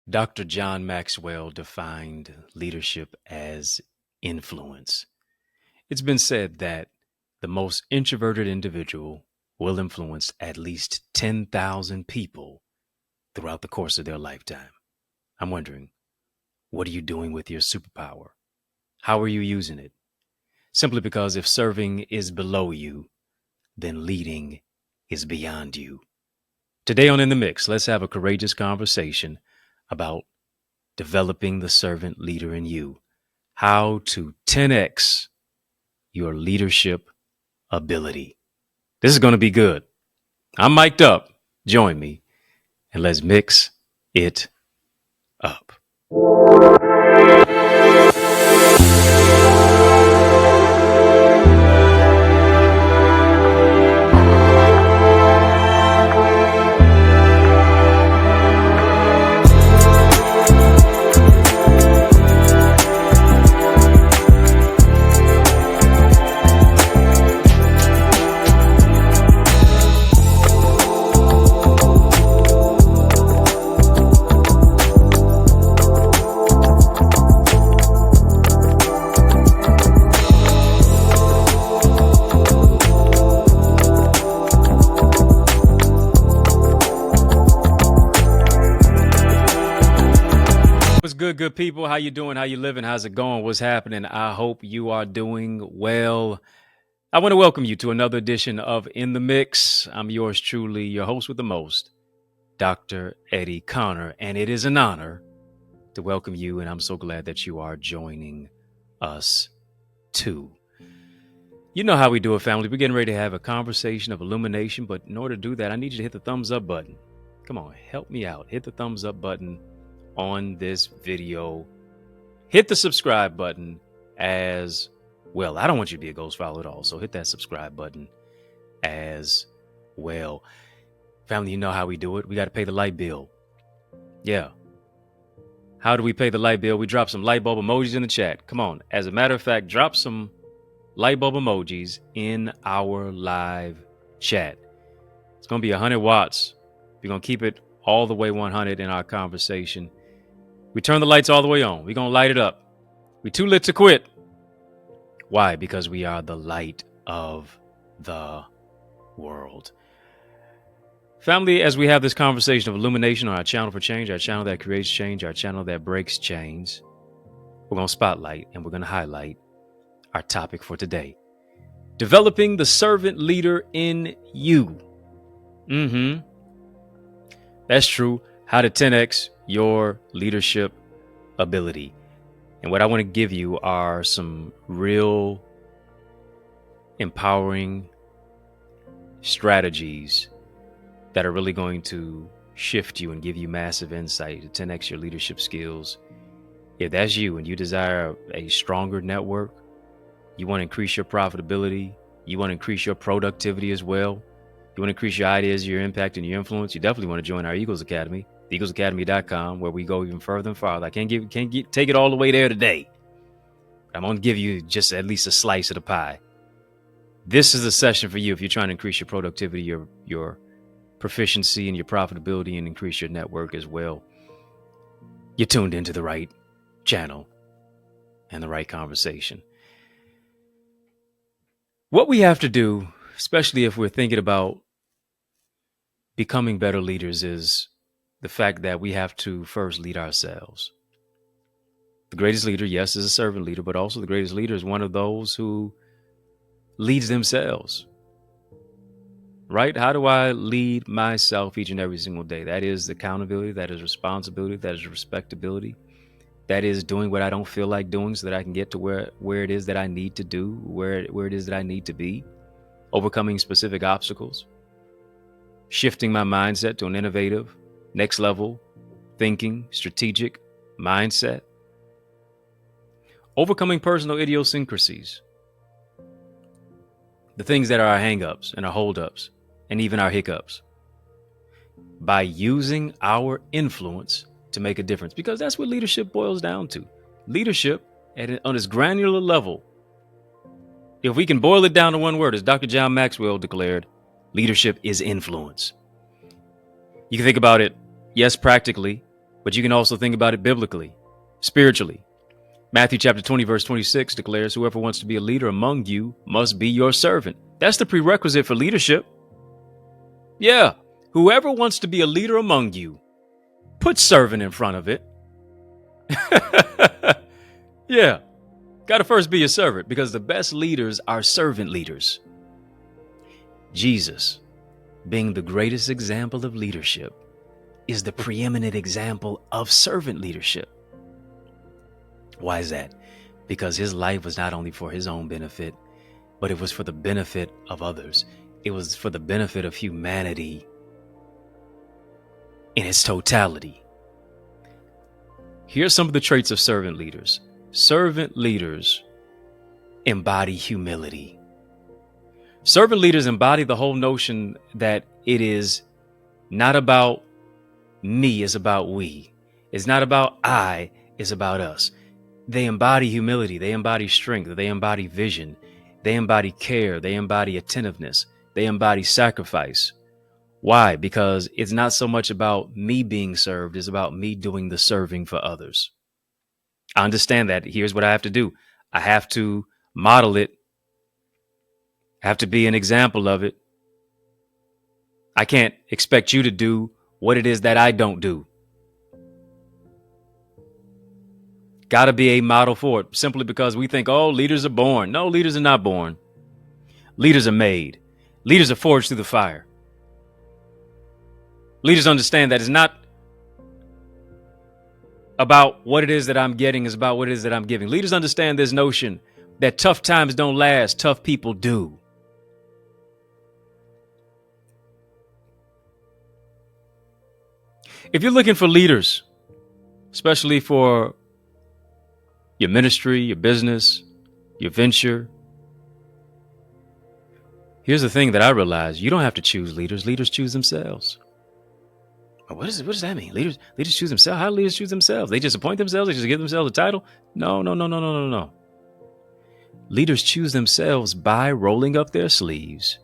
Dr. John Maxwell defined leadership as influence. It's been said that the most introverted individual will influence at least 10,000 people throughout the course of their lifetime. I'm wondering, what are you doing with your superpower? How are you using it? Simply because if serving is below you, then leading is beyond you. Today on In the Mix, let's have a courageous conversation about developing the servant leader in you, how to 10x your leadership ability. This is going to be good. I'm mic'd up. Join me and let's mix it up. What's good people? How you doing? How you living? How's it going? What's happening? I hope you are doing well. I want to welcome you to another edition of In the Mix. I'm yours truly, your host with the most, Dr. Eddie Connor, and it is an honor to welcome you, and I'm so glad that you are joining us too. You know how we do it, family. We're getting ready to have a conversation of illumination, but in order to do that, I need you to hit the thumbs up button. Come on, help me out. Hit the thumbs up button on this video. Hit the subscribe button as well. I don't want you to be a ghost follower at all, so hit that subscribe button as well. Family, you know how we do it. We got to pay the light bill. Yeah. How do we pay the light bill? We drop some light bulb emojis in the chat. Come on. As a matter of fact, drop some light bulb emojis in our live chat. It's going to be 100 watts. We're going to keep it all the way 100 in our conversation. We turn the lights all the way on. We're going to light it up. We too lit to quit. Why? Because we are the light of the world. Family, as we have this conversation of illumination on our channel for change, our channel that creates change, our channel that breaks chains, we're going to spotlight and we're going to highlight our topic for today. Developing the servant leader in you. That's true. How to 10x your leadership ability. And what I want to give you are some real empowering strategies that are really going to shift you and give you massive insight to 10x your leadership skills. If that's you and you desire a stronger network, you want to increase your profitability, you want to increase your productivity as well, you want to increase your ideas, your impact, and your influence, you definitely want to join our Eagles Academy, theeaglesacademy.com, where we go even further and farther. I can't take it all the way there today. I'm going to give you just at least a slice of the pie. This is a session for you if you're trying to increase your productivity, your proficiency, and your profitability, and increase your network as well. You're tuned into the right channel and the right conversation. What we have to do, especially if we're thinking about becoming better leaders, is the fact that we have to first lead ourselves. The greatest leader, yes, is a servant leader, but also the greatest leader is one of those who leads themselves. Right? How do I lead myself each and every single day? That is accountability, that is responsibility, that is respectability. That is doing what I don't feel like doing so that I can get to where it is that I need to do, where it is that I need to be, overcoming specific obstacles, shifting my mindset to an innovative, next level thinking, strategic mindset, overcoming personal idiosyncrasies, the things that are our hangups and our holdups and even our hiccups, by using our influence to make a difference, because that's what leadership boils down to. Leadership on its granular level, if we can boil it down to one word, as Dr. John Maxwell declared, leadership is influence. You can think about it, yes, practically, but you can also think about it biblically, spiritually. Matthew chapter 20, verse 26 declares, whoever wants to be a leader among you must be your servant. That's the prerequisite for leadership. Yeah. Whoever wants to be a leader among you, put servant in front of it. Yeah. Got to first be a servant, because the best leaders are servant leaders. Jesus, being the greatest example of leadership, is the preeminent example of servant leadership. Why is that? Because his life was not only for his own benefit, but it was for the benefit of others. It was for the benefit of humanity in its totality. Here's some of the traits of servant leaders. Servant leaders embody humility. Servant leaders embody the whole notion that it is not about me, it's about we. It's not about I, it's about us. They embody humility. They embody strength. They embody vision. They embody care. They embody attentiveness. They embody sacrifice. Why? Because it's not so much about me being served. It's about me doing the serving for others. I understand that. Here's what I have to do. I have to model it. I have to be an example of it. I can't expect you to do what it is that I don't do. Got to be a model for it, simply because we think, oh, leaders are born. No, leaders are not born. Leaders are made. Leaders are forged through the fire. Leaders understand that it's not about what it is that I'm getting, it's about what it is that I'm giving. Leaders understand this notion that tough times don't last, tough people do. If you're looking for leaders, especially for your ministry, your business, your venture, here's the thing that I realize: you don't have to choose leaders. Leaders choose themselves. What does that mean? Leaders choose themselves. How do leaders choose themselves? They just appoint themselves. They just give themselves a title. No. Leaders choose themselves by rolling up their sleeves,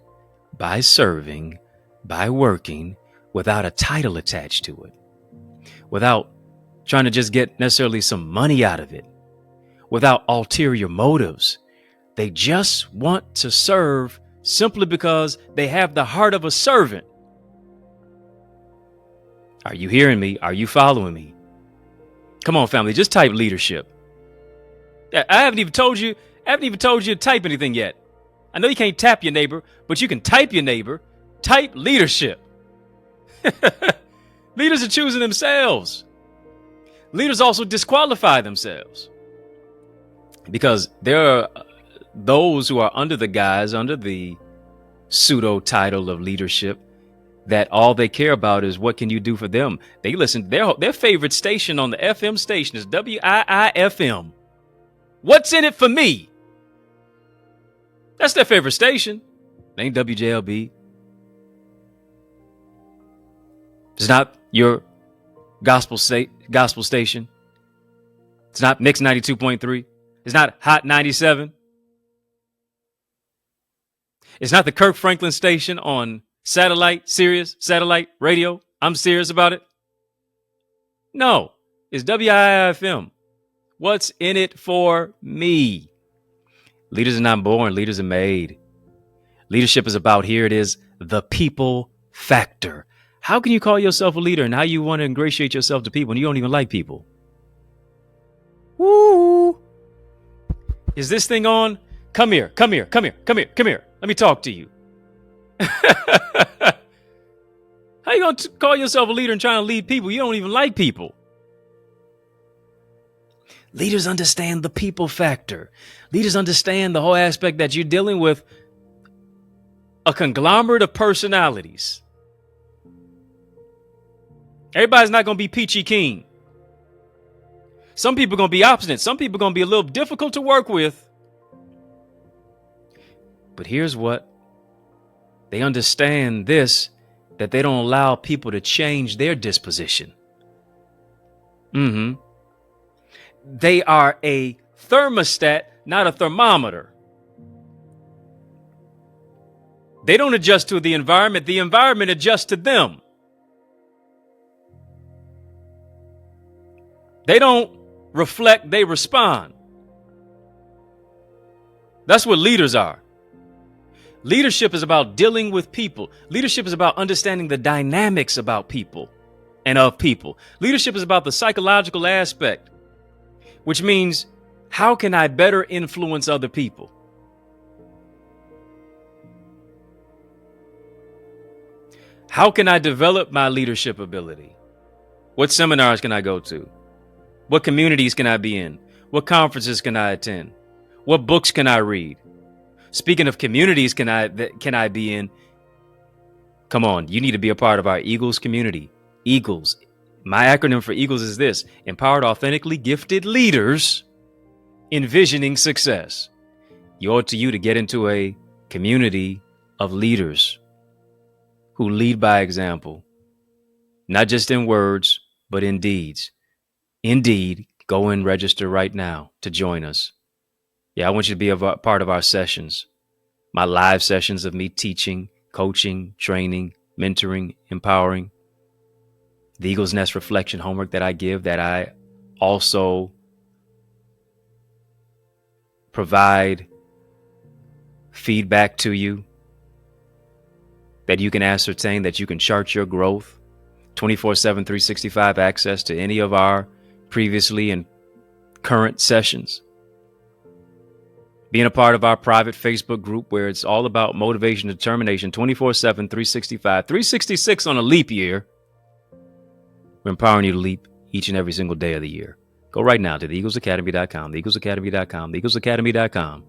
by serving, by working without a title attached to it, without trying to just get necessarily some money out of it, without ulterior motives. They just want to serve simply because they have the heart of a servant. Are you hearing me? Are you following me? Come on, family, just type leadership. I haven't even told you to type anything yet. I know you can't tap your neighbor, but you can type your neighbor. Type leadership. Leaders are choosing themselves. Leaders also disqualify themselves, because there are those who are under the pseudo title of leadership, that all they care about is what can you do for them. They listen, their favorite station on the FM station is WIIFM. What's in it for me? That's their favorite station. It ain't WJLB. It's not your gospel station. It's not Mix 92.3. It's not Hot 97. It's not the Kirk Franklin station on Sirius satellite radio. I'm serious about it. No, it's WIIFM. What's in it for me? Leaders are not born, leaders are made. Leadership is about, here it is, the people factor. How can you call yourself a leader and how you want to ingratiate yourself to people and you don't even like people? Woo! Is this thing on? Come here. Let me talk to you. How you going to call yourself a leader and trying to lead people? You don't even like people. Leaders understand the people factor. Leaders understand the whole aspect that you're dealing with a conglomerate of personalities. Everybody's not going to be peachy keen. Some people are going to be obstinate. Some people are going to be a little difficult to work with. But here's what. They understand this, that they don't allow people to change their disposition. They are a thermostat, not a thermometer. They don't adjust to the environment. The environment adjusts to them. They don't reflect, they respond. That's what leaders are. Leadership is about dealing with people. Leadership is about understanding the dynamics about people and of people. Leadership is about the psychological aspect, which means how can I better influence other people? How can I develop my leadership ability? What seminars can I go to? What communities can I be in? What conferences can I attend? What books can I read? Speaking of communities can I be in? Come on, you need to be a part of our Eagles community. Eagles. My acronym for Eagles is this: Empowered, Authentically Gifted Leaders Envisioning Success. You owe it to you to get into a community of leaders who lead by example, not just in words, but in deeds. Indeed, go and register right now to join us. Yeah, I want you to be a part of our sessions, my live sessions of me teaching, coaching, training, mentoring, empowering. The Eagle's Nest reflection homework that I give, that I also provide feedback to you, that you can ascertain, that you can chart your growth, 24/7, 365 access to any of our previously and current sessions. Being a part of our private Facebook group where it's all about motivation, determination, 24/7, 365, 366 on a leap year. We're empowering you to leap each and every single day of the year. Go right now to theeaglesacademy.com, theeaglesacademy.com, theeaglesacademy.com.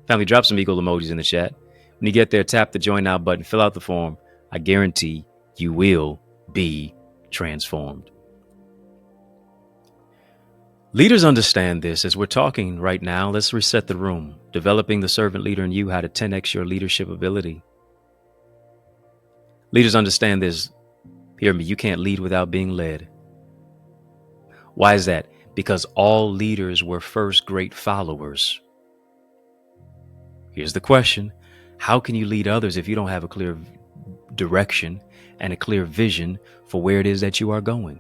Family, drop some eagle emojis in the chat. When you get there, tap the Join Now button, fill out the form. I guarantee you will be transformed. Leaders understand this. As we're talking right now, let's reset the room. Developing the servant leader in you, how to 10x your leadership ability. Leaders understand this. Hear me, you can't lead without being led. Why is that? Because all leaders were first great followers. Here's the question. How can you lead others if you don't have a clear direction and a clear vision for where it is that you are going?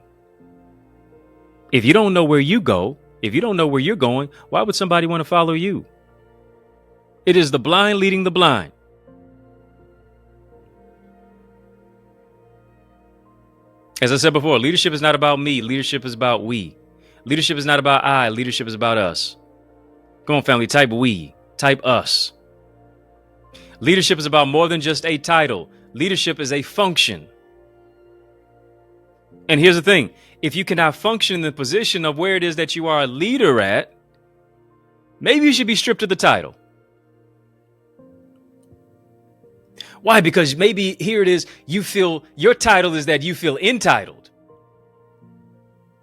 If you don't know where you go, if you don't know where you're going, why would somebody want to follow you? It is the blind leading the blind. As I said before, leadership is not about me. Leadership is about we. Leadership is not about I. Leadership is about us. Come on, family, type we, type us. Leadership is about more than just a title. Leadership is a function. And here's the thing. If you cannot function in the position of where it is that you are a leader at, maybe you should be stripped of the title. Why? Because maybe here it is, you feel your title is that you feel entitled.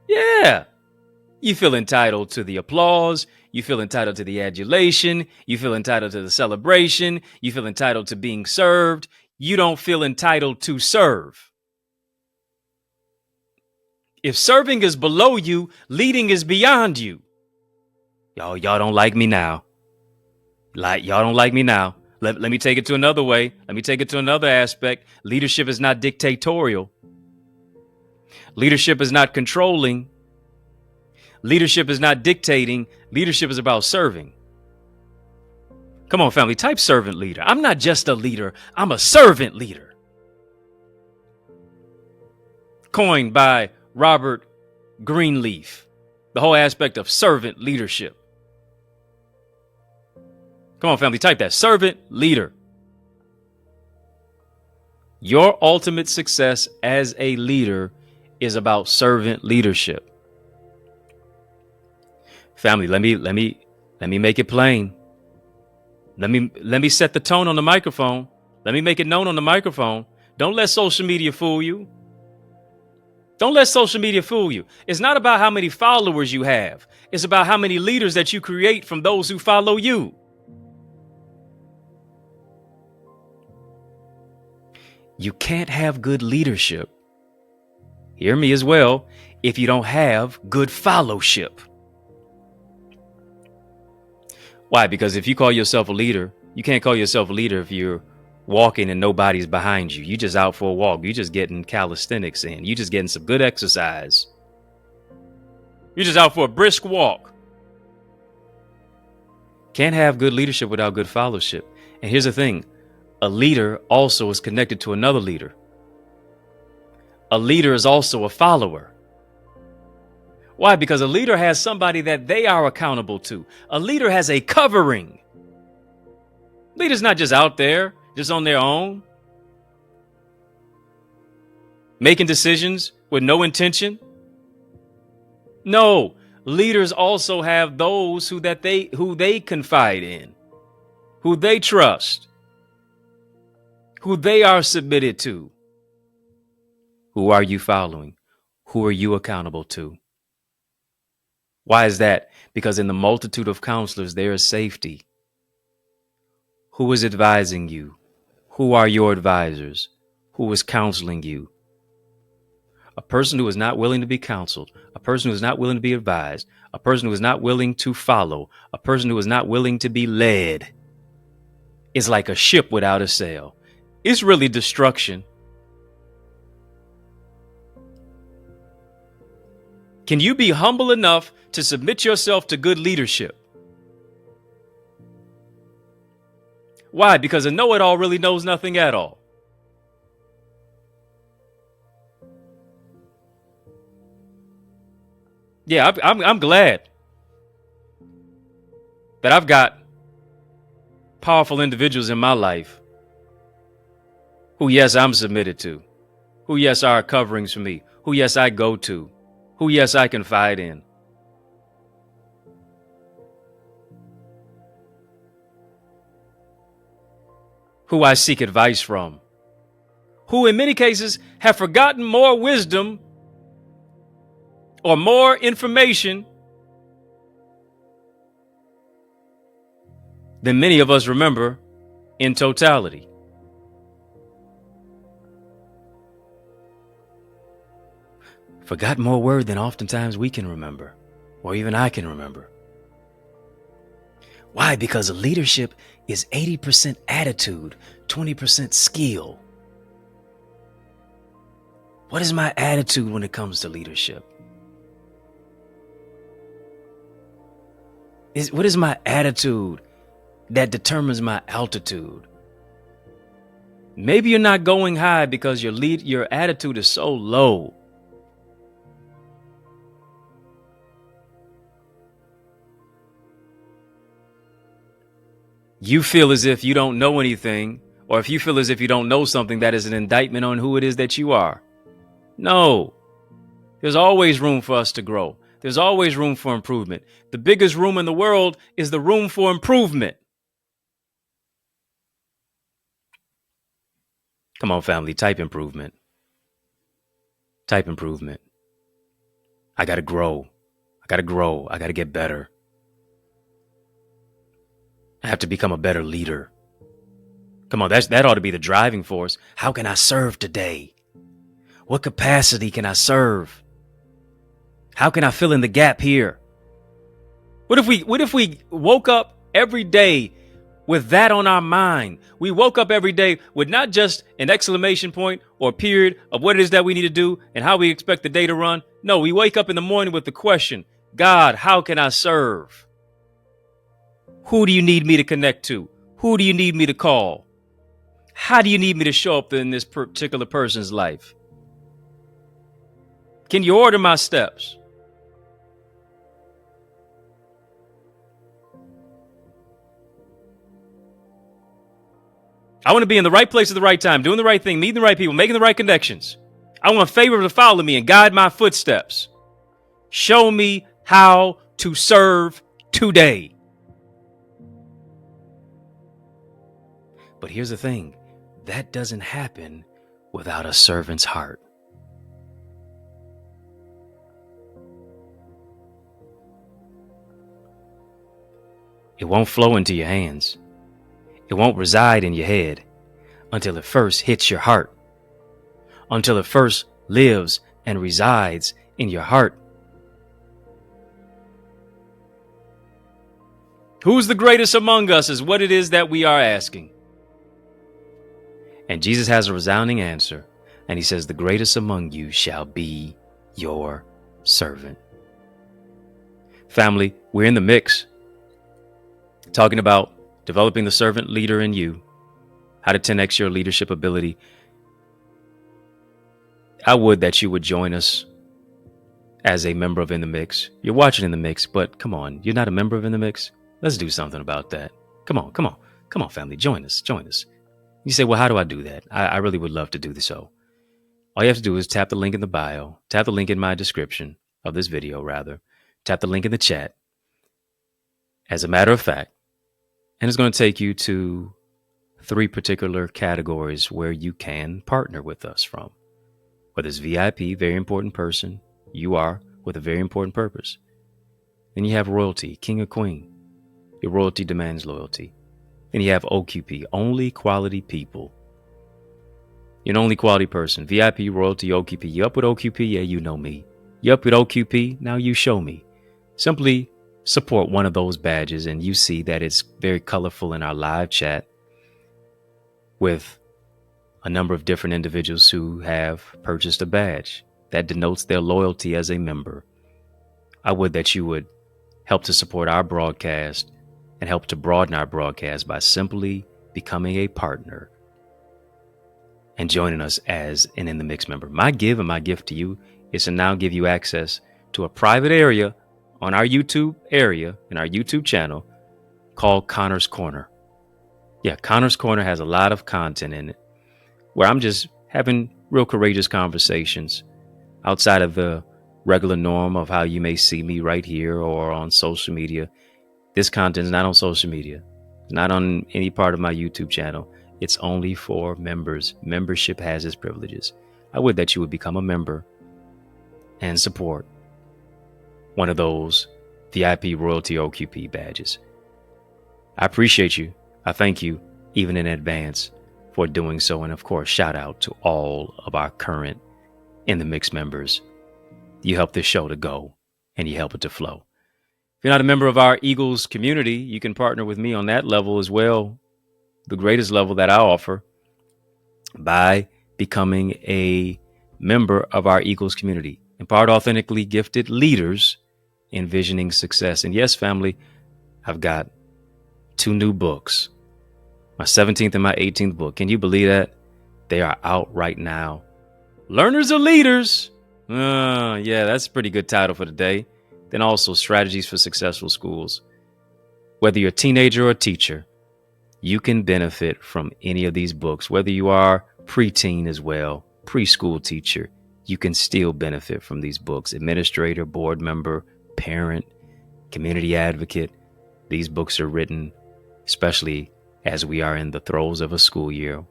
Yeah. You feel entitled to the applause. You feel entitled to the adulation. You feel entitled to the celebration. You feel entitled to being served. You don't feel entitled to serve. If serving is below you, leading is beyond you. Y'all don't like me now. Y'all don't like me now. Let me take it to another way. Let me take it to another aspect. Leadership is not dictatorial. Leadership is not controlling. Leadership is not dictating. Leadership is about serving. Come on, family, type servant leader. I'm not just a leader. I'm a servant leader. Coined by Robert Greenleaf. The whole aspect of servant leadership. Come on, family, type that. Servant leader. Your ultimate success as a leader is about servant leadership. Family, let me make it plain. Let me set the tone on the microphone. Let me make it known on the microphone. Don't let social media fool you. Don't let social media fool you. It's not about how many followers you have. It's about how many leaders that you create from those who follow you. You can't have good leadership, hear me as well, if you don't have good fellowship. Why? Because if you call yourself a leader, you can't call yourself a leader if you're walking and nobody's behind you. You just out for a walk. You just getting calisthenics in. You just getting some good exercise. You're just out for a brisk walk. Can't have good leadership without good followership. And here's the thing. A leader also is connected to another leader. A leader is also a follower. Why? Because a leader has somebody that they are accountable to. A leader has a covering. Leader's not just out there, just on their own, making decisions with no intention. No, leaders also have those who they confide in, who they trust, who they are submitted to. Who are you following? Who are you accountable to? Why is that? Because in the multitude of counselors, there is safety. Who is advising you? Who are your advisors? Who is counseling you? A person who is not willing to be counseled, a person who is not willing to be advised, a person who is not willing to follow, a person who is not willing to be led is like a ship without a sail. It's really destruction. Can you be humble enough to submit yourself to good leadership? Why? Because a know-it-all really knows nothing at all. Yeah, I'm glad that I've got powerful individuals in my life who, yes, I'm submitted to, who, yes, are coverings for me, who, yes, I go to, who, yes, I confide in. Who I seek advice from, who in many cases have forgotten more wisdom or more information than many of us remember in totality. Forgot more word than oftentimes we can remember, or even I can remember. Why? Because leadership is 80% attitude, 20% skill. What is my attitude when it comes to leadership? What is my attitude that determines my altitude? Maybe you're not going high because your attitude is so low. You feel as if you don't know anything, or if you feel as if you don't know something, that is an indictment on who it is that you are. No, there's always room for us to grow. There's always room for improvement. The biggest room in the world is the room for improvement. Come on, family, type improvement. Type improvement. I got to grow. I got to get better. I have to become a better leader. Come on, that ought to be the driving force. How can I serve today? What capacity can I serve? How can I fill in the gap here? What if we woke up every day with that on our mind? We woke up every day with not just an exclamation point or period of what it is that we need to do and how we expect the day to run. No, we wake up in the morning with the question, God, how can I serve? Who do you need me to connect to? Who do you need me to call? How do you need me to show up in this particular person's life? Can you order my steps? I want to be in the right place at the right time, doing the right thing, meeting the right people, making the right connections. I want favor to follow me and guide my footsteps. Show me how to serve today. But here's the thing, that doesn't happen without a servant's heart. It won't flow into your hands. It won't reside in your head until it first hits your heart, until it first lives and resides in your heart. Who's the greatest among us is what it is that we are asking. And Jesus has a resounding answer. And he says, the greatest among you shall be your servant. Family, we're in the mix, talking about developing the servant leader in you, how to 10x your leadership ability. I would that you would join us as a member of In the Mix. You're watching In the Mix, but come on, you're not a member of In the Mix? Let's do something about that. Come on, family, join us. You say, well, how do I do that? I really would love to do this. So all you have to do is tap the link in the bio, tap the link in my description of this video, rather, tap the link in the chat. As a matter of fact, and it's going to take you to 3 particular categories where you can partner with us from. Whether it's VIP, very important person, you are with a very important purpose. Then you have royalty, king or queen. Your royalty demands loyalty. Then you have OQP, only quality people. You're an only quality person. VIP, royalty, OQP. You up with OQP? Yeah, you know me. You up with OQP? Now you show me. Simply support one of those badges and you see that it's very colorful in our live chat with a number of different individuals who have purchased a badge that denotes their loyalty as a member. I would that you would help to support our broadcast and help to broaden our broadcast by simply becoming a partner and joining us as an In the Mix member. My gift to you is to now give you access to a private area on our YouTube area in our YouTube channel called Connor's Corner. Yeah, Connor's Corner has a lot of content in it where I'm just having real courageous conversations outside of the regular norm of how you may see me right here or on social media. This content is not on social media. It's not on any part of my YouTube channel. It's only for members. Membership has its privileges. I would that you would become a member and support one of those VIP royalty OQP badges. I appreciate you. I thank you even in advance for doing so. And of course, shout out to all of our current In the Mix members. You help this show to go and you help it to flow. If you're not a member of our Eagles community, you can partner with me on that level as well. The greatest level that I offer by becoming a member of our Eagles community. Empowered, authentically gifted leaders envisioning success. And yes, family, I've got 2 new books, my 17th and my 18th book. Can you believe that? They are out right now. Learners are leaders. Yeah, that's a pretty good title for today. Then also Strategies for Successful Schools. Whether you're a teenager or a teacher, you can benefit from any of these books. Whether you are preteen as well, preschool teacher, you can still benefit from these books. Administrator, board member, parent, community advocate. These books are written, especially as we are in the throes of a school year.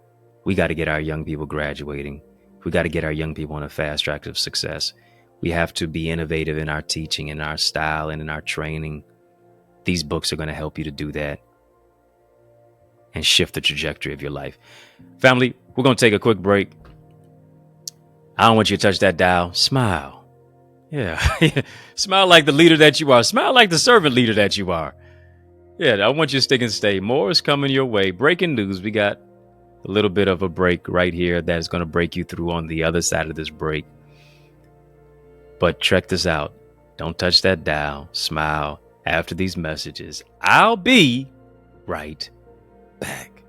We got to get our young people graduating. We got to get our young people on a fast track of success. We have to be innovative in our teaching, in our style, and in our training. These books are going to help you to do that and shift the trajectory of your life. Family, we're going to take a quick break. I don't want you to touch that dial. Smile. Yeah. Smile like the leader that you are. Smile like the servant leader that you are. Yeah, I want you to stick and stay. More is coming your way. Breaking news. We got a little bit of a break right here that is going to break you through on the other side of this break. But check this out. Don't touch that dial. Smile after these messages. I'll be right back.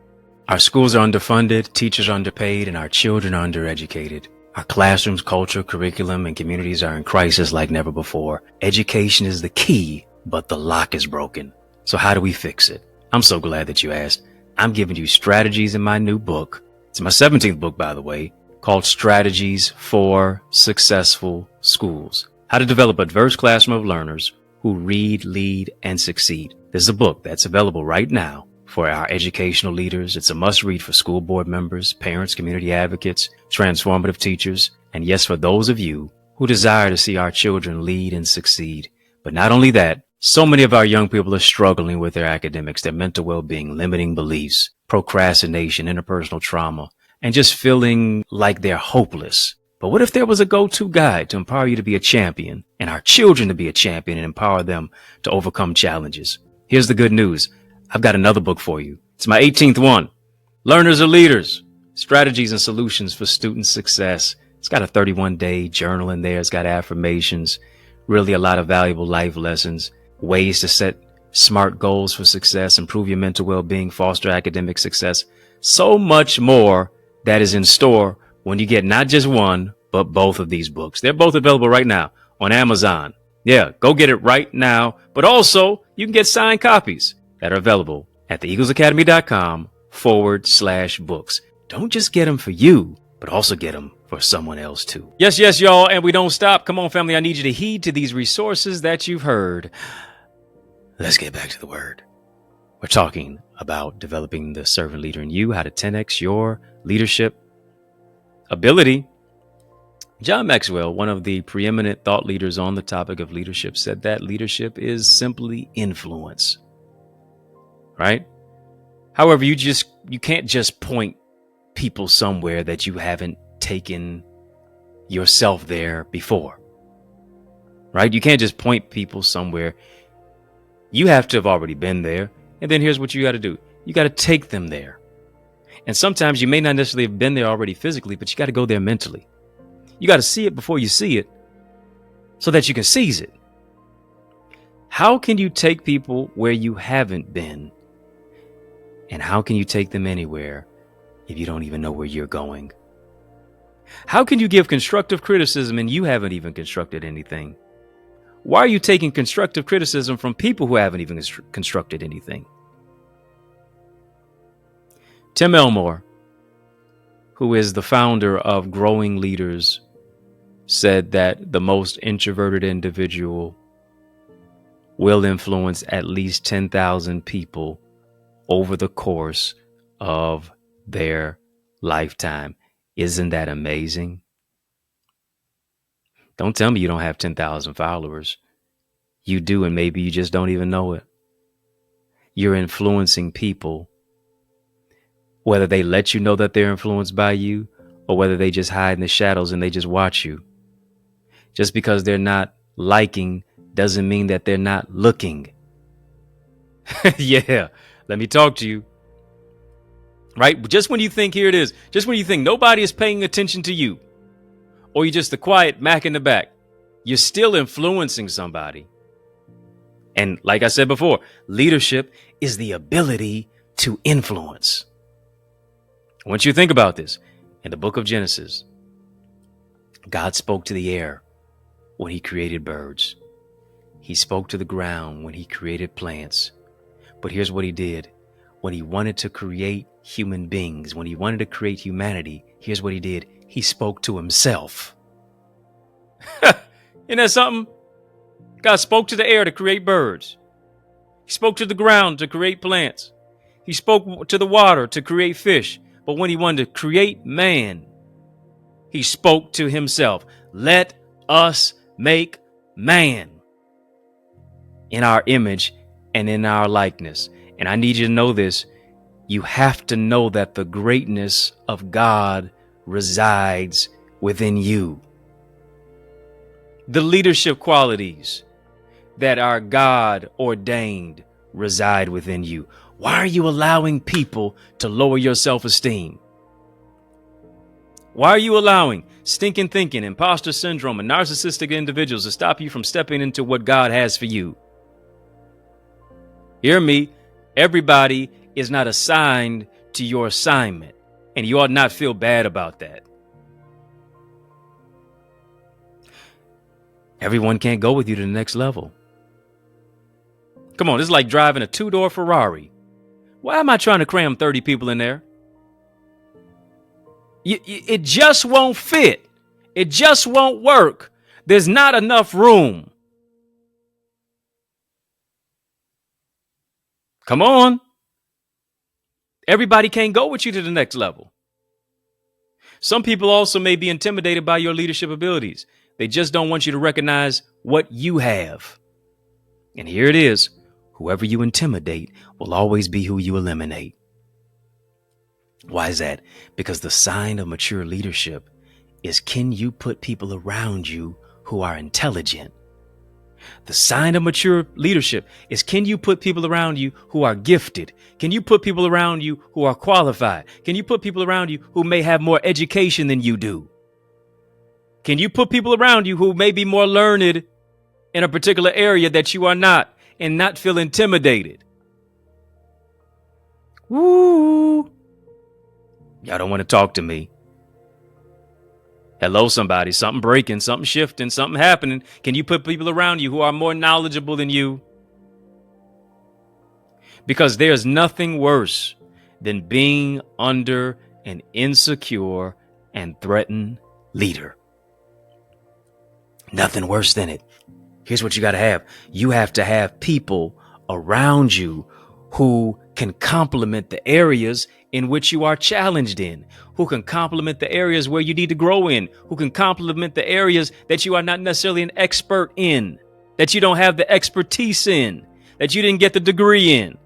Our schools are underfunded, teachers are underpaid, and our children are undereducated. Our classrooms, culture, curriculum, and communities are in crisis like never before. Education is the key, but the lock is broken. So how do we fix it? I'm so glad that you asked. I'm giving you strategies in my new book. It's my 17th book, by the way, called Strategies for Successful Schools. How to develop a diverse classroom of learners who read, lead, and succeed. This is a book that's available right now for our educational leaders. It's a must-read for school board members, parents, community advocates, transformative teachers, and yes, for those of you who desire to see our children lead and succeed. But not only that, so many of our young people are struggling with their academics, their mental well-being, limiting beliefs, procrastination, interpersonal trauma, and just feeling like they're hopeless. But what if there was a go-to guide to empower you to be a champion and our children to be a champion and empower them to overcome challenges? Here's the good news. I've got another book for you. It's my 18th one. Learners are leaders. Strategies and solutions for student success. It's got a 31-day journal in there. It's got affirmations, really a lot of valuable life lessons. ways to set smart goals for success, improve your mental well-being, foster academic success. So much more that is in store when you get not just one, but both of these books. They're both available right now on Amazon. Yeah, go get it right now. But also, you can get signed copies that are available at theeaglesacademy.com/books. Don't just get them for you, but also get them for someone else too. Yes, y'all. And we don't stop. Come on, family. I need you to heed to these resources that you've heard. Let's get back to the word. We're talking about developing the servant leader in you, how to 10x your leadership ability. John Maxwell, one of the preeminent thought leaders on the topic of leadership, said that leadership is simply influence, right? However, you can't just point people somewhere that you haven't taken yourself there before, right? You can't just point people somewhere. You have to have already been there. And then here's what you got to do. You got to take them there. And sometimes you may not necessarily have been there already physically, but you got to go there mentally. You got to see it before you see it so that you can seize it. How can you take people where you haven't been? And how can you take them anywhere if you don't even know where you're going? How can you give constructive criticism and you haven't even constructed anything? Why are you taking constructive criticism from people who haven't even constructed anything? Tim Elmore, who is the founder of Growing Leaders, said that the most introverted individual will influence at least 10,000 people over the course of their lifetime. Isn't that amazing? Don't tell me you don't have 10,000 followers. You do, and maybe you just don't even know it. You're influencing people, whether they let you know that they're influenced by you or whether they just hide in the shadows and they just watch you. Just because they're not liking doesn't mean that they're not looking. Yeah, let me talk to you. Right? Just when you think, here it is, just when you think nobody is paying attention to you, or you're just the quiet Mac in the back, you're still influencing somebody. And like I said before, leadership is the ability to influence. I want you to think about this. In the book of Genesis, God spoke to the air when he created birds. He spoke to the ground when he created plants. But here's what he did. When he wanted to create human beings, when he wanted to create humanity, here's what he did. He spoke to himself. Isn't that something? God spoke to the air to create birds. He spoke to the ground to create plants. He spoke to the water to create fish. But when he wanted to create man, he spoke to himself. Let us make man in our image and in our likeness. And I need you to know this. You have to know that the greatness of God resides within you. The leadership qualities that are God ordained reside within you. Why are you allowing people to lower your self-esteem? Why are you allowing stinking thinking, imposter syndrome, and narcissistic individuals to stop you from stepping into what God has for you? Hear me. Everybody is not assigned to your assignment, and you ought not feel bad about that. Everyone can't go with you to the next level. Come on, it's like driving a two-door Ferrari. Why am I trying to cram 30 people in there? It just won't fit. It just won't work. There's not enough room. Come on. Everybody can't go with you to the next level. Some people also may be intimidated by your leadership abilities. They just don't want you to recognize what you have. And here it is. Whoever you intimidate will always be who you eliminate. Why is that? Because the sign of mature leadership is, can you put people around you who are intelligent? The sign of mature leadership is, can you put people around you who are gifted? Can you put people around you who are qualified? Can you put people around you who may have more education than you do? Can you put people around you who may be more learned in a particular area that you are not? and not feel intimidated. Woo! Y'all don't want to talk to me. Hello, somebody. Something breaking, something shifting, something happening. Can you put people around you who are more knowledgeable than you? Because there's nothing worse than being under an insecure and threatened leader. Nothing worse than it. Here's what you got to have. You have to have people around you who can complement the areas in which you are challenged in, who can complement the areas where you need to grow in, who can complement the areas that you are not necessarily an expert in, that you don't have the expertise in, that you didn't get the degree in,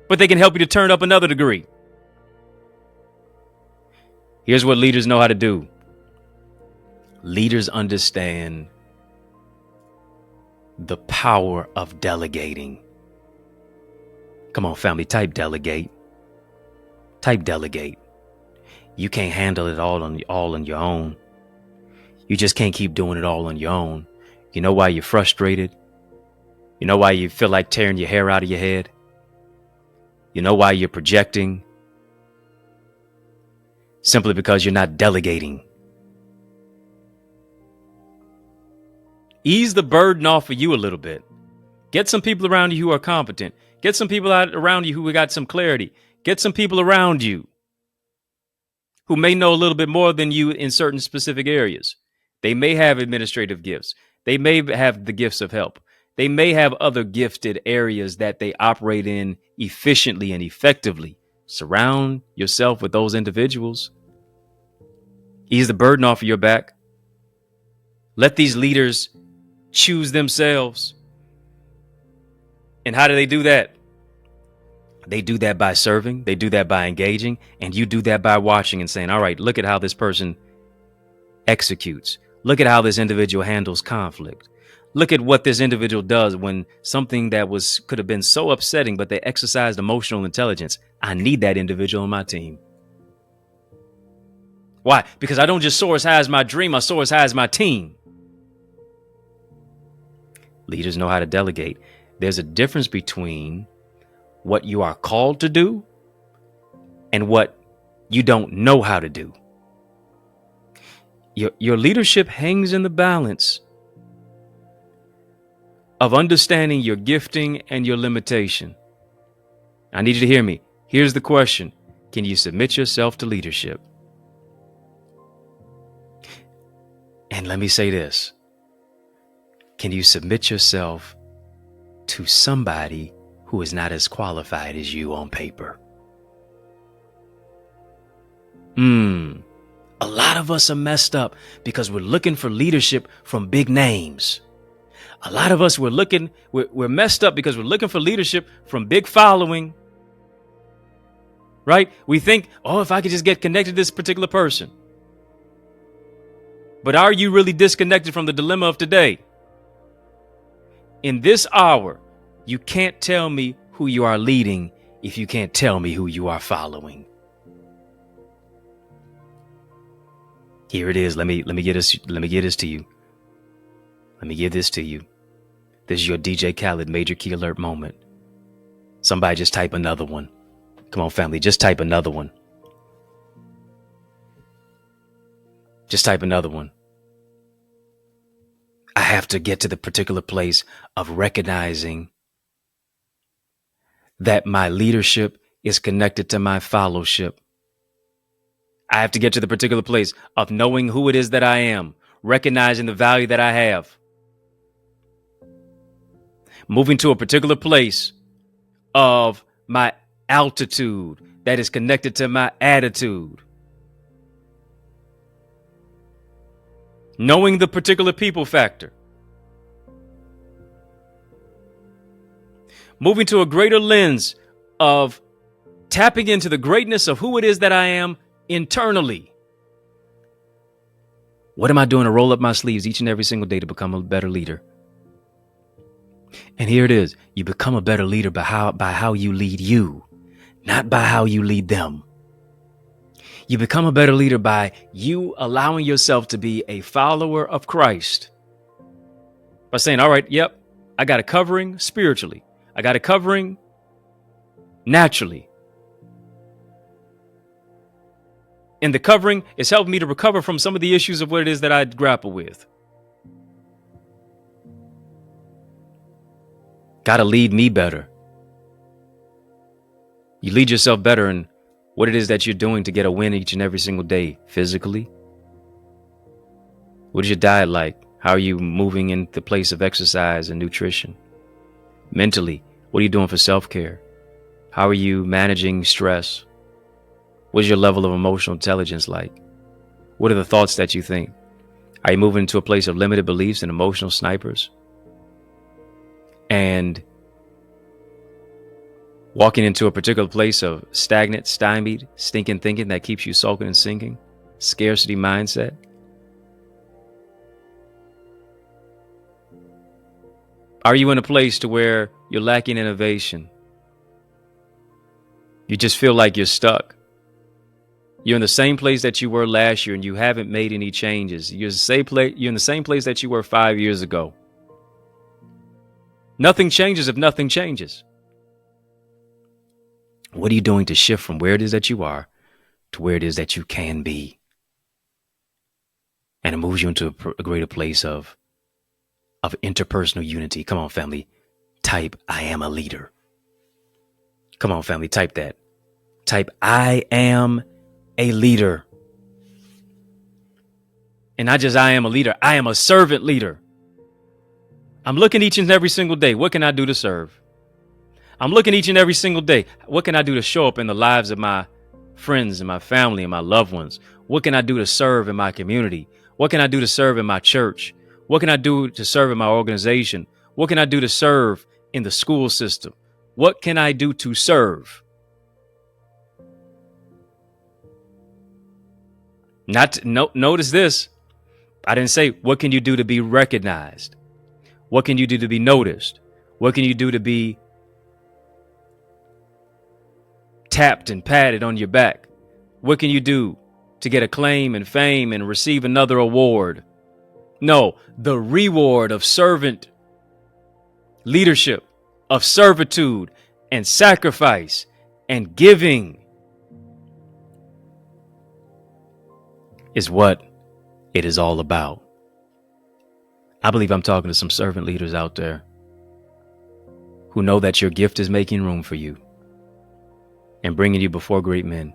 but they can help you to turn up another degree. Here's what leaders know how to do. Leaders understand the power of delegating. Come on, family, type delegate. Type delegate. You can't handle it all on your own. You just can't keep doing it all on your own. You know why you're frustrated? You know why you feel like tearing your hair out of your head? You know why you're projecting? Simply because you're not delegating. Ease the burden off of you a little bit. Get some people around you who are competent. Get some people around you who got some clarity. Get some people around you who may know a little bit more than you in certain specific areas. They may have administrative gifts. They may have the gifts of help. They may have other gifted areas that they operate in efficiently and effectively. Surround yourself with those individuals. Ease the burden off of your back. Let these leaders choose themselves. And how do they do that? They do that by serving. They do that by engaging. And you do that by watching and saying, all right, look at how this person executes. Look at how this individual handles conflict. Look at what this individual does when something that could have been so upsetting, but they exercised emotional intelligence. I need that individual on my team. Why? Because I don't just soar as high as my dream. I soar as high as my team. Leaders know how to delegate. There's a difference between what you are called to do and what you don't know how to do. Your leadership hangs in the balance of understanding your gifting and your limitation. I need you to hear me. Here's the question. Can you submit yourself to leadership? And let me say this. Can you submit yourself to somebody who is not as qualified as you on paper? A lot of us are messed up because we're looking for leadership from big names. A lot of us, we're messed up because we're looking for leadership from big following, right? We think, oh, if I could just get connected to this particular person. But are you really disconnected from the dilemma of today? In this hour, you can't tell me who you are leading if you can't tell me who you are following. Here it is. Let me get this to you. Let me give this to you. This is your DJ Khaled major key alert moment. Somebody just type another one. Come on, family, just type another one. Just type another one. I have to get to the particular place of recognizing that my leadership is connected to my fellowship. I have to get to the particular place of knowing who it is that I am, recognizing the value that I have. Moving to a particular place of my altitude that is connected to my attitude. Knowing the particular people factor. Moving to a greater lens of tapping into the greatness of who it is that I am internally. What am I doing to roll up my sleeves each and every single day to become a better leader? And here it is. You become a better leader by how you lead you, not by how you lead them. You become a better leader by you allowing yourself to be a follower of Christ. By saying, all right, yep, I got a covering spiritually. I got a covering naturally. And the covering is helping me to recover from some of the issues of what it is that I grapple with. Got to lead me better. You lead yourself better in what it is that you're doing to get a win each and every single day. Physically, what is your diet like? How are you moving in the place of exercise and nutrition? Mentally, what are you doing for self-care? How are you managing stress? What is your level of emotional intelligence like? What are the thoughts that you think? Are you moving into a place of limited beliefs and emotional snipers? And walking into a particular place of stagnant, stymied, stinking thinking that keeps you sulking and sinking? Scarcity mindset? Are you in a place to where you're lacking innovation? You just feel like you're stuck. You're in the same place that you were last year and you haven't made any changes. You're in the same place that you were 5 years ago. Nothing changes if nothing changes. What are you doing to shift from where it is that you are to where it is that you can be? And it moves you into a greater place of interpersonal unity. Come on, family. Type, I am a leader. Come on, family. Type that. Type, I am a leader. And not just I am a leader. I am a servant leader. I'm looking each and every single day. What can I do to serve? I'm looking each and every single day. What can I do to show up in the lives of my friends and my family and my loved ones? What can I do to serve in my community? What can I do to serve in my church? What can I do to serve in my organization? What can I do to serve in the school system? What can I do to serve? Notice this. I didn't say, what can you do to be recognized? What can you do to be noticed? What can you do to be tapped and patted on your back? What can you do to get acclaim and fame and receive another award? No, the reward of servant leadership, of servitude and sacrifice and giving is what it is all about. I believe I'm talking to some servant leaders out there who know that your gift is making room for you and bringing you before great men.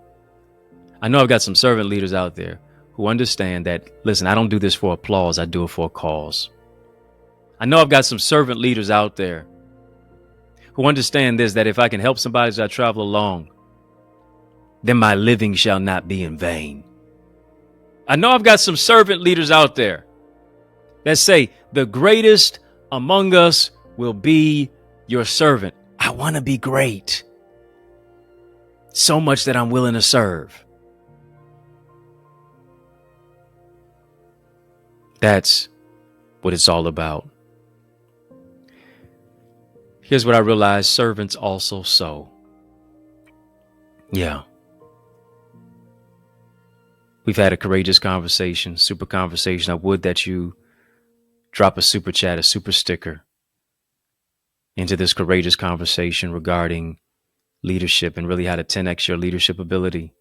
I know I've got some servant leaders out there who understand that, listen, I don't do this for applause. I do it for a cause. I know I've got some servant leaders out there who understand this, that if I can help somebody as I travel along, then my living shall not be in vain. I know I've got some servant leaders out there that say the greatest among us will be your servant. I want to be great. So much that I'm willing to serve. That's what it's all about. Here's what I realized. Servants also sow. Yeah. We've had a courageous conversation, super conversation. I would that you drop a super chat, a super sticker into this courageous conversation regarding leadership and really how to 10x your leadership ability.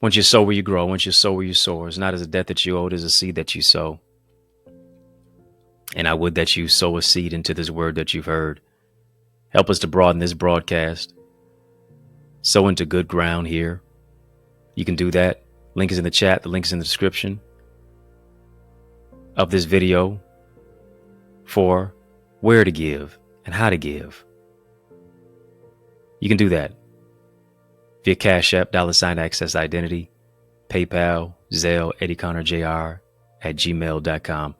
Once you sow where you grow, once you sow where you soar, it's not as a debt that you owe, it is a seed that you sow. And I would that you sow a seed into this word that you've heard. Help us to broaden this broadcast. Sow into good ground here. You can do that. Link is in the chat. The link is in the description of this video for where to give and how to give. You can do that via Cash App, $Access Identity, PayPal, Zelle, EddieConnorJr @gmail.com.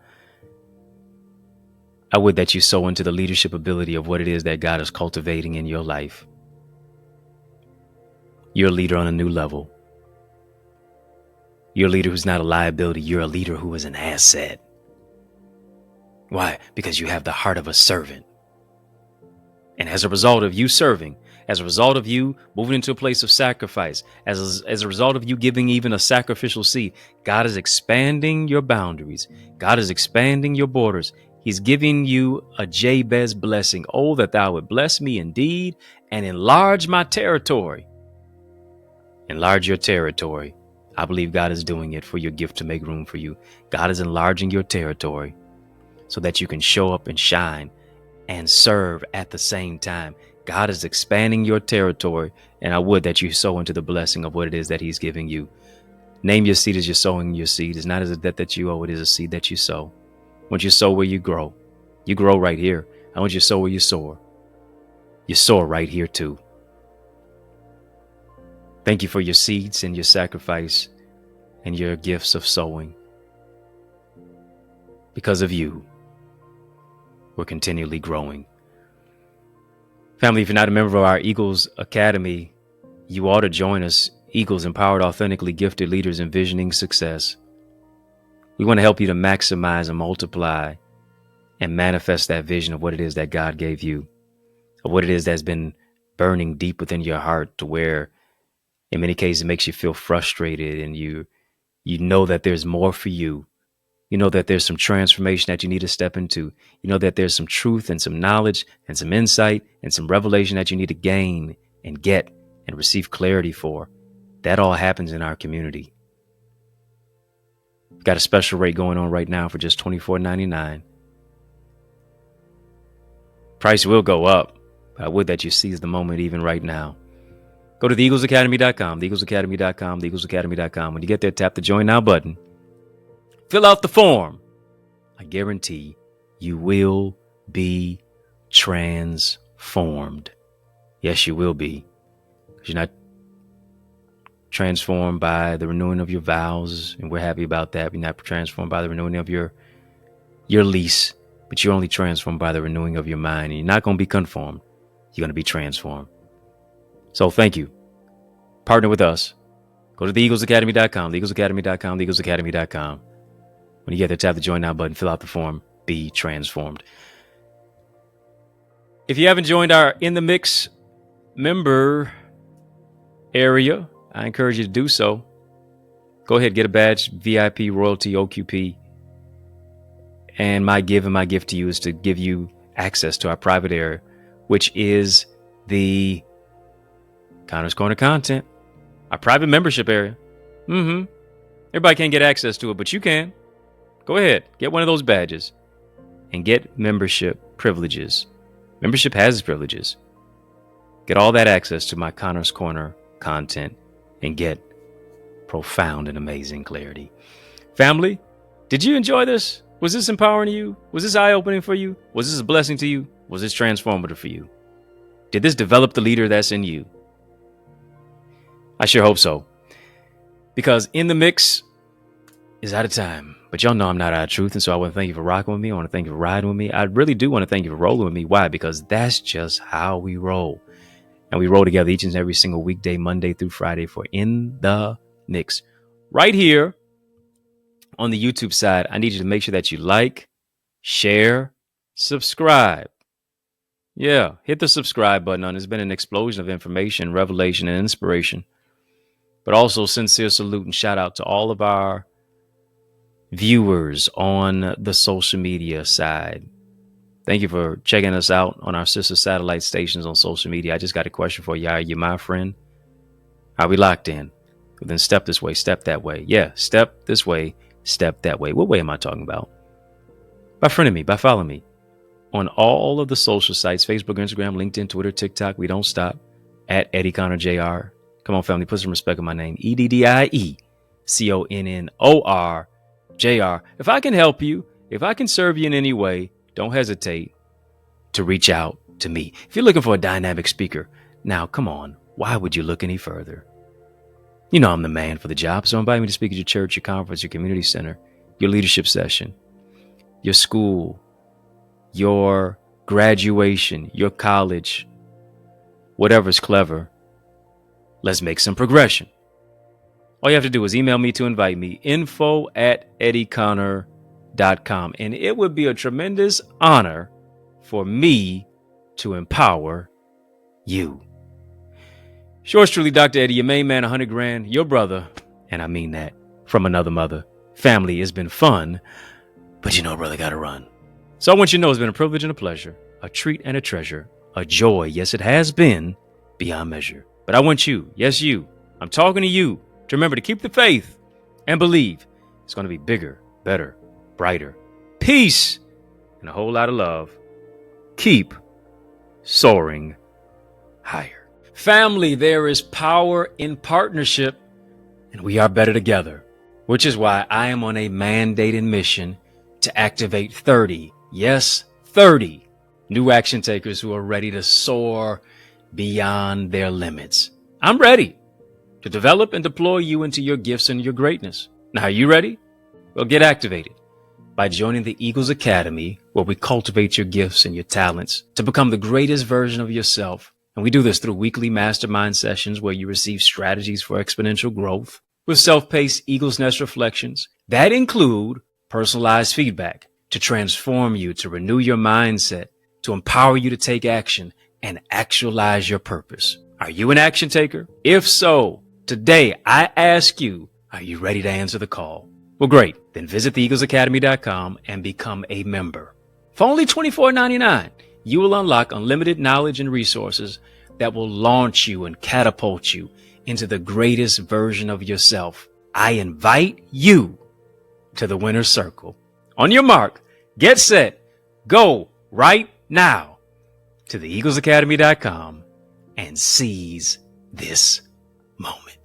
I would that you sow into the leadership ability of what it is that God is cultivating in your life. You're a leader on a new level. You're a leader who's not a liability. You're a leader who is an asset. Why? Because you have the heart of a servant. And as a result of you serving, as a result of you moving into a place of sacrifice, as a result of you giving even a sacrificial seed, God is expanding your boundaries. God is expanding your borders. He's giving you a Jabez blessing. Oh, that thou would bless me indeed and enlarge my territory. Enlarge your territory. I believe God is doing it for your gift to make room for you. God is enlarging your territory so that you can show up and shine and serve at the same time. God is expanding your territory, and I would that you sow into the blessing of what it is that he's giving you. Name your seed as you're sowing your seed. It's not as a debt that you owe. It is a seed that you sow. I want you to sow where you grow. You grow right here. I want you to sow where you soar. You soar right here too. Thank you for your seeds and your sacrifice and your gifts of sowing. Because of you, we're continually growing. Family, if you're not a member of our Eagles Academy, you ought to join us. Eagles, empowered, authentically gifted leaders envisioning success. We want to help you to maximize and multiply and manifest that vision of what it is that God gave you, of what it is that's been burning deep within your heart, to where in many cases it makes you feel frustrated, and you know that there's more for you. You know that there's some transformation that you need to step into. You know that there's some truth and some knowledge and some insight and some revelation that you need to gain and get and receive clarity for. That all happens in our community. We've got a special rate going on right now for just $24.99. Price will go up. I would that you seize the moment even right now. Go to theeaglesacademy.com, theeaglesacademy.com, theeaglesacademy.com. When you get there, tap the Join Now button. Fill out the form. I guarantee you will be transformed. Yes, you will be. Because you're not transformed by the renewing of your vows, and we're happy about that. You're not transformed by the renewing of your lease, but you're only transformed by the renewing of your mind. And you're not going to be conformed. You're going to be transformed. So thank you. Partner with us. Go to theeaglesacademy.com, theeaglesacademy.com, theeaglesacademy.com. When you get there, tap the Join Now button, fill out the form, be transformed. If you haven't joined our In the Mix member area, I encourage you to do so. Go ahead, get a badge, VIP, Royalty, OQP. And my gift to you is to give you access to our private area, which is the Connor's Corner content, our private membership area. Everybody can't get access to it, but you can. Go ahead, get one of those badges and get membership privileges. Membership has its privileges. Get all that access to my Connor's Corner content and get profound and amazing clarity. Family, did you enjoy this? Was this empowering to you? Was this eye-opening for you? Was this a blessing to you? Was this transformative for you? Did this develop the leader that's in you? I sure hope so. Because In the Mix is out of time. But y'all know I'm not out of truth, and so I want to thank you for rocking with me. I want to thank you for riding with me. I really do want to thank you for rolling with me. Why? Because that's just how we roll. And we roll together each and every single weekday, Monday through Friday, for In the Mix. Right here on the YouTube side, I need you to make sure that you like, share, subscribe. Yeah, hit the subscribe button on. It's been an explosion of information, revelation, and inspiration. But also sincere salute and shout out to all of our viewers on the social media side. Thank you for checking us out on our sister satellite stations on social media. I just got a question for you. Are you my friend? Are we locked in? Well, then step this way, step that way. Yeah, step this way, step that way. What way am I talking about? By friending me, by following me on all of the social sites, Facebook, Instagram, LinkedIn, Twitter, TikTok. We don't stop. At EddieConnorJr. Come on, family, put some respect on my name. EddieConnorJr. If I can help you, if I can serve you in any way, don't hesitate to reach out to me. If you're looking for a dynamic speaker, now come on, why would you look any further? You know I'm the man for the job, so invite me to speak at your church, your conference, your community center, your leadership session, your school, your graduation, your college, whatever's clever. Let's make some progression. All you have to do is email me to invite me, info@EddieConnor.com. And it would be a tremendous honor for me to empower you. Yours truly, Dr. Eddie, your main man, 100 grand, your brother, and I mean that, from another mother. Family, it's been fun, but you know, brother, gotta run. So I want you to know it's been a privilege and a pleasure, a treat and a treasure, a joy. Yes, it has been beyond measure. But I want you, yes, you, I'm talking to you, to remember to keep the faith and believe it's going to be bigger, better, brighter, peace, and a whole lot of love. Keep soaring higher. Family, there is power in partnership, and we are better together, which is why I am on a mandated mission to activate 30, yes, 30 new action takers who are ready to soar beyond their limits. I'm ready to develop and deploy you into your gifts and your greatness. Now, are you ready? Well, get activated by joining the Eagles Academy, where we cultivate your gifts and your talents to become the greatest version of yourself. And we do this through weekly mastermind sessions where you receive strategies for exponential growth with self-paced Eagles Nest reflections that include personalized feedback to transform you, to renew your mindset, to empower you to take action and actualize your purpose. Are you an action taker? If so, today I ask you, are you ready to answer the call? Well, great. Then visit theeaglesacademy.com and become a member. For only $24.99, you will unlock unlimited knowledge and resources that will launch you and catapult you into the greatest version of yourself. I invite you to the winner's circle. On your mark, get set, go right now to theeaglesacademy.com and seize this moment.